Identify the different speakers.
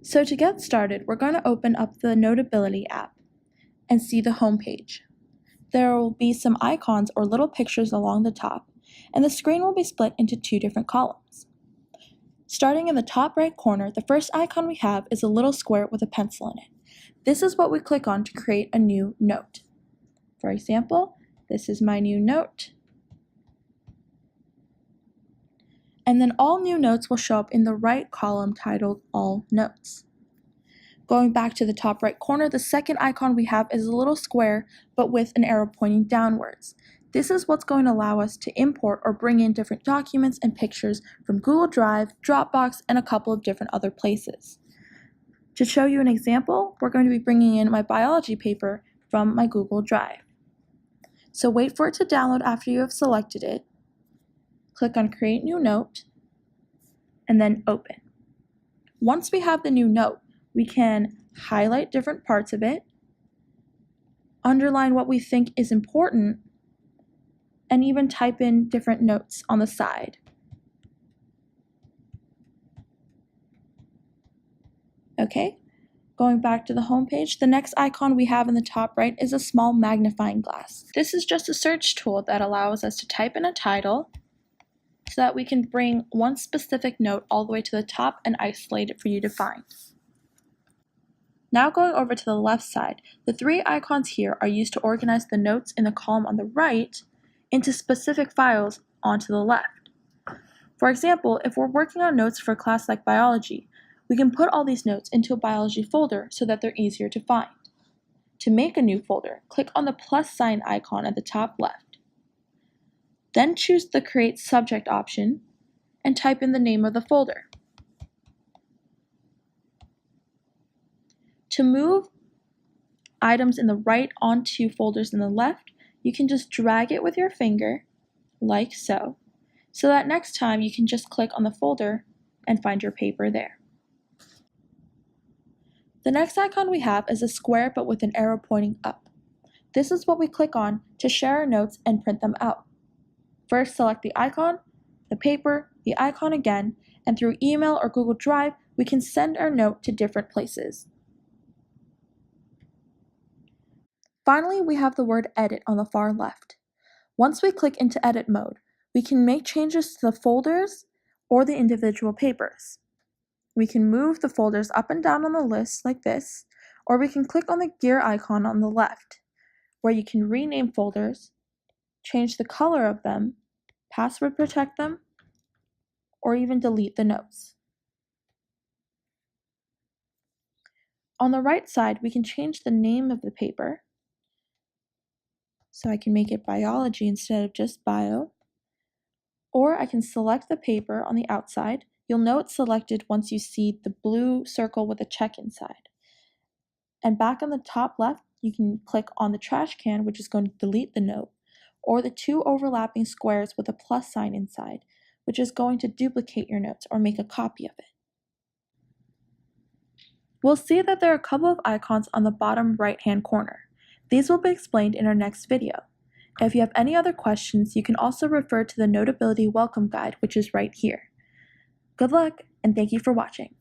Speaker 1: So to get started, we're going to open up the Notability app and see the home page. There will be some icons or little pictures along the top, and the screen will be split into two different columns. Starting in the top right corner, the first icon we have is a little square with a pencil in it. This is what we click on to create a new note. For example, this is my new note. And then all new notes will show up in the right column titled All Notes. Going back to the top right corner, the second icon we have is a little square, but with an arrow pointing downwards. This is what's going to allow us to import or bring in different documents and pictures from Google Drive, Dropbox, and a couple of different other places. To show you an example, we're going to be bringing in my biology paper from my Google Drive. So wait for it to download after you have selected it. Click on Create New Note, and then Open. Once we have the new note, we can highlight different parts of it, underline what we think is important, and even type in different notes on the side. Okay, going back to the home page, the next icon we have in the top right is a small magnifying glass. This is just a search tool that allows us to type in a title so that we can bring one specific note all the way to the top and isolate it for you to find. Now going over to the left side, the three icons here are used to organize the notes in the column on the right into specific files onto the left. For example, if we're working on notes for a class like biology, we can put all these notes into a biology folder so that they're easier to find. To make a new folder, click on the plus sign icon at the top left. Then choose the Create Subject option and type in the name of the folder. To move items in the right onto folders in the left, you can just drag it with your finger, like so that next time you can just click on the folder and find your paper there. The next icon we have is a square but with an arrow pointing up. This is what we click on to share our notes and print them out. First, select the icon, the paper, the icon again, and through email or Google Drive, we can send our note to different places. Finally, we have the word Edit on the far left. Once we click into Edit mode, we can make changes to the folders or the individual papers. We can move the folders up and down on the list like this, or we can click on the gear icon on the left, where you can rename folders, change the color of them, password protect them, or even delete the notes. On the right side, we can change the name of the paper. So I can make it biology instead of just bio. Or I can select the paper on the outside. You'll know it's selected once you see the blue circle with a check inside. And back on the top left, you can click on the trash can, which is going to delete the note, or the two overlapping squares with a plus sign inside, which is going to duplicate your notes or make a copy of it. We'll see that there are a couple of icons on the bottom right-hand corner. These will be explained in our next video. If you have any other questions, you can also refer to the Notability Welcome Guide, which is right here. Good luck, and thank you for watching.